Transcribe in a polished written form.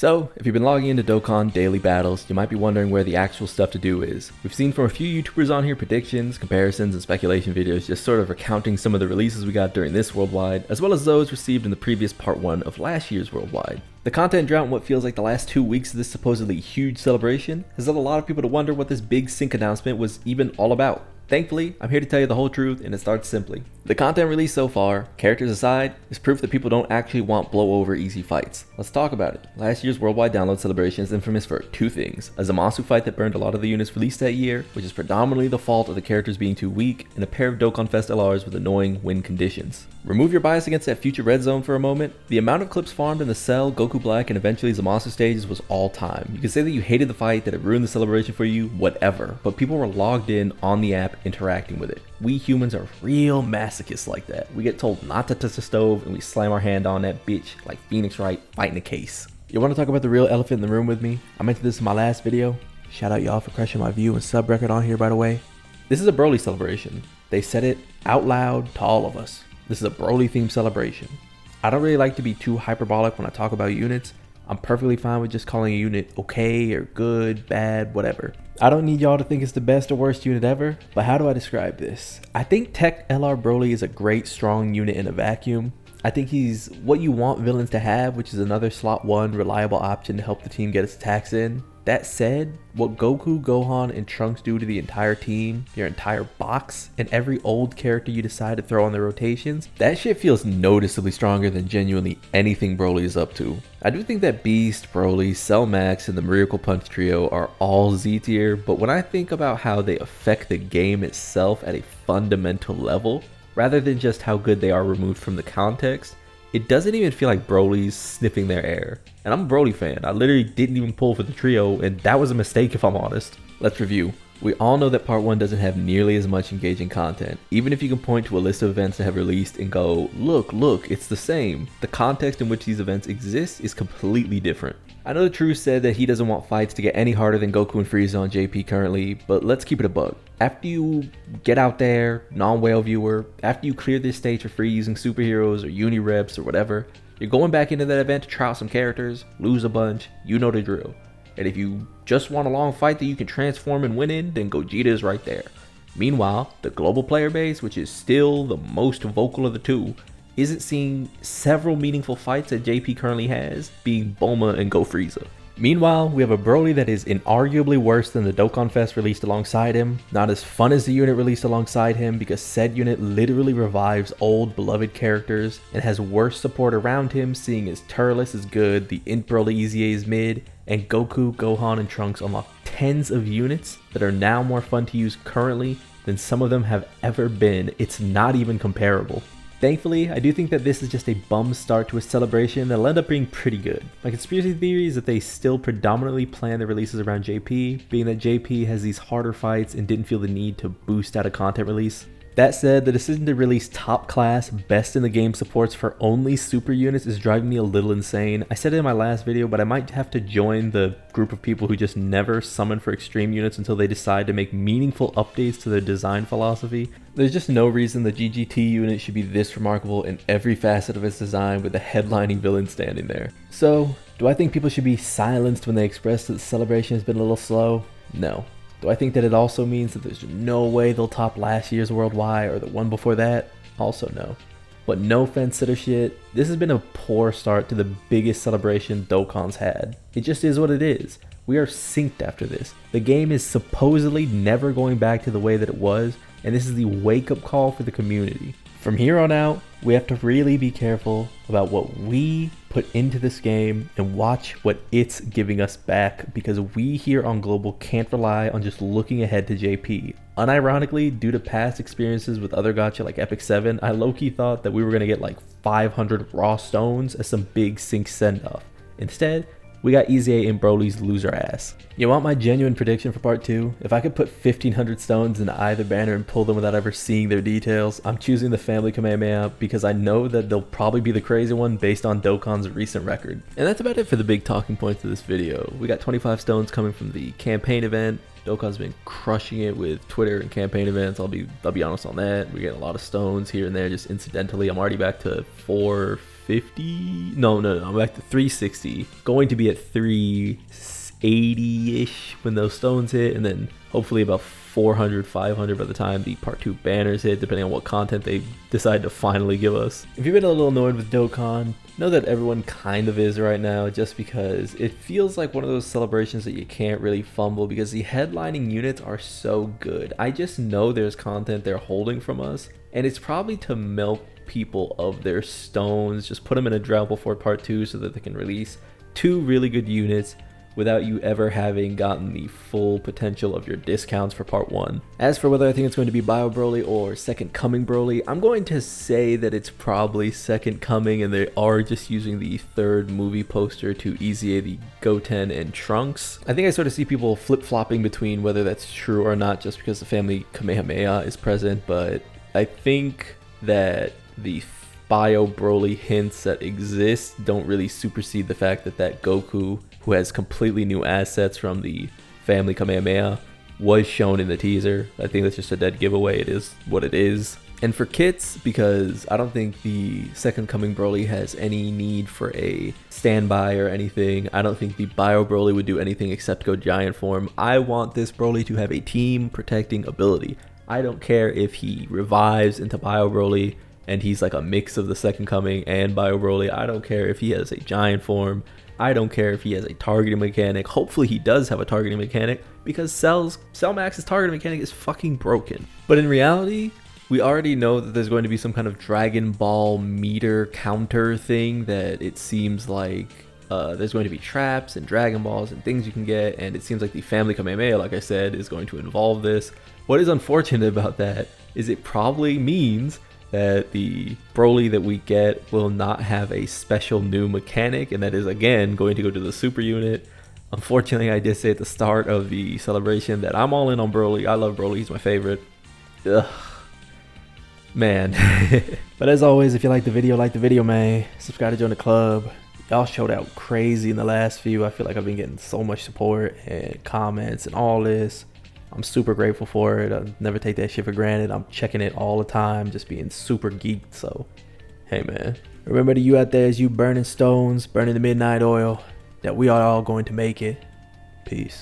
So, if you've been logging into Dokkan daily battles, you might be wondering where the actual stuff to do is. We've seen from a few YouTubers on here predictions, comparisons, and speculation videos just sort of recounting some of the releases we got during this Worldwide, as well as those received in the previous part 1 of last year's Worldwide. The content drought in what feels like the last 2 weeks of this supposedly huge celebration has led a lot of people to wonder what this big sync announcement was even all about. Thankfully, I'm here to tell you the whole truth, and it starts simply. The content released so far, characters aside, is proof that people don't actually want blow-over easy fights. Let's talk about it. Last year's Worldwide Download Celebration is infamous for two things: a Zamasu fight that burned a lot of the units released that year, which is predominantly the fault of the characters being too weak, and a pair of Dokkan Fest LRs with annoying win conditions. Remove your bias against that future red zone for a moment. The amount of clips farmed in the Cell, Goku Black, and eventually Zamasu stages was all time. You can say that you hated the fight, that it ruined the celebration for you, whatever, but people were logged in on the app interacting with it. We humans are real masochists like that. We get told not to touch the stove and we slam our hand on that bitch like Phoenix Wright fighting a case. You want to talk about the real elephant in the room with me? I mentioned this in my last video. Shout out y'all for crushing my view and sub record on here, by the way. This is a Broly celebration. They said it out loud to all of us. This is a Broly themed celebration. I don't really like to be too hyperbolic when I talk about units. I'm perfectly fine with just calling a unit okay or good, bad, whatever. I don't need y'all to think it's the best or worst unit ever, but how do I describe this? I think Tech LR Broly is a great, strong unit in a vacuum. I think he's what you want villains to have, which is another slot 1 reliable option to help the team get its attacks in. That said, what Goku, Gohan, and Trunks do to the entire team, your entire box, and every old character you decide to throw on the rotations, that shit feels noticeably stronger than genuinely anything Broly is up to. I do think that Beast, Broly, Cell Max, and the Miracle Punch trio are all Z tier, but when I think about how they affect the game itself at a fundamental level, rather than just how good they are removed from the context, it doesn't even feel like Broly's sniffing their air. And I'm a Broly fan. I literally didn't even pull for the trio, and that was a mistake if I'm honest. Let's review. We all know that part 1 doesn't have nearly as much engaging content. Even if you can point to a list of events that have released and go, look, it's the same. The context in which these events exist is completely different. I know the True said that he doesn't want fights to get any harder than Goku and Frieza on JP currently, but let's keep it a bug. After you get out there, non-whale viewer, after you clear this stage for free using superheroes or uni-reps or whatever, you're going back into that event to try out some characters, lose a bunch, you know the drill. And if you just want a long fight that you can transform and win in, then Gogeta is right there. Meanwhile, the global player base, which is still the most vocal of the two, isn't seeing several meaningful fights that JP currently has, being Bulma and Go Frieza. Meanwhile, we have a Broly that is inarguably worse than the Dokkan Fest released alongside him, not as fun as the unit released alongside him because said unit literally revives old beloved characters and has worse support around him, seeing as Turles is good, the Int Broly EZA is mid, and Goku, Gohan, and Trunks unlock tens of units that are now more fun to use currently than some of them have ever been. It's not even comparable. Thankfully, I do think that this is just a bum start to a celebration that'll end up being pretty good. My conspiracy theory is that they still predominantly plan the releases around JP, being that JP has these harder fights and didn't feel the need to boost out a content release. That said, the decision to release top class, best in the game supports for only super units is driving me a little insane. I said it in my last video, but I might have to join the group of people who just never summon for extreme units until they decide to make meaningful updates to their design philosophy. There's just no reason the GGT unit should be this remarkable in every facet of its design with the headlining villain standing there. So, do I think people should be silenced when they express that the celebration has been a little slow? No. Do I think that it also means that there's no way they'll top last year's Worldwide or the one before that? Also no. But no offense to the shit, this has been a poor start to the biggest celebration Dokkan's had. It just is what it is. We are synced after this. The game is supposedly never going back to the way that it was, and this is the wake-up call for the community. From here on out, we have to really be careful about what we put into this game and watch what it's giving us back, because we here on Global can't rely on just looking ahead to JP. Unironically, due to past experiences with other gacha like Epic 7, I low-key thought that we were going to get like 500 raw stones as some big sync send-off. Instead, we got EZA and Broly's loser ass. You want my genuine prediction for part 2? If I could put 1500 stones in either banner and pull them without ever seeing their details, I'm choosing the family Kamehameha because I know that they'll probably be the crazy one based on Dokkan's recent record. And that's about it for the big talking points of this video. We got 25 stones coming from the campaign event. Dokkan's been crushing it with Twitter and campaign events. I'll be honest on that. We get a lot of stones here and there just incidentally. I'm already back to 4 350. No, I'm back to 360. Going to be at 380-ish when those stones hit, and then hopefully about 400, 500 by the time the part 2 banners hit, depending on what content they decide to finally give us. If you've been a little annoyed with Dokkan, know that everyone kind of is right now, just because it feels like one of those celebrations that you can't really fumble because the headlining units are so good. I just know there's content they're holding from us, and it's probably to milk people of their stones. Just put them in a drought before part 2 so that they can release 2 really good units without you ever having gotten the full potential of your discounts for part 1. As for whether I think it's going to be Bio Broly or Second Coming Broly, I'm going to say that it's probably Second Coming, and they are just using the 3rd movie poster to easy the Goten and Trunks. I think I sort of see people flip-flopping between whether that's true or not just because the family Kamehameha is present, but I think that the Bio Broly hints that exist don't really supersede the fact that Goku, who has completely new assets from the family Kamehameha, was shown in the teaser. I think that's just a dead giveaway. It is what it is. And for kits, because I don't think the Second Coming Broly has any need for a standby or anything. I don't think the Bio Broly would do anything except go giant form. I want this Broly to have a team protecting ability. I don't care if he revives into Bio Broly and he's like a mix of the Second Coming and Bio Broly. I don't care if he has a giant form. I don't care if he has a targeting mechanic. Hopefully he does have a targeting mechanic, because Cell Max's targeting mechanic is fucking broken. But in reality, we already know that there's going to be some kind of Dragon Ball meter counter thing, that it seems like there's going to be traps and Dragon Balls and things you can get, and it seems like the family Kamehameha, like I said, is going to involve this. What is unfortunate about that is it probably means that the Broly that we get will not have a special new mechanic, and that is again going to go to the super unit. Unfortunately, I did say at the start of the celebration that I'm all in on Broly. I love Broly, he's my favorite. Ugh. Man. But as always, if you like the video, man, subscribe to join the club. Y'all showed out crazy in the last few. I feel like I've been getting so much support and comments and all this. I'm super grateful for it. I never take that shit for granted. I'm checking it all the time, just being super geeked. So, hey man, remember to you out there, as you burning stones, burning the midnight oil, that we are all going to make it. Peace.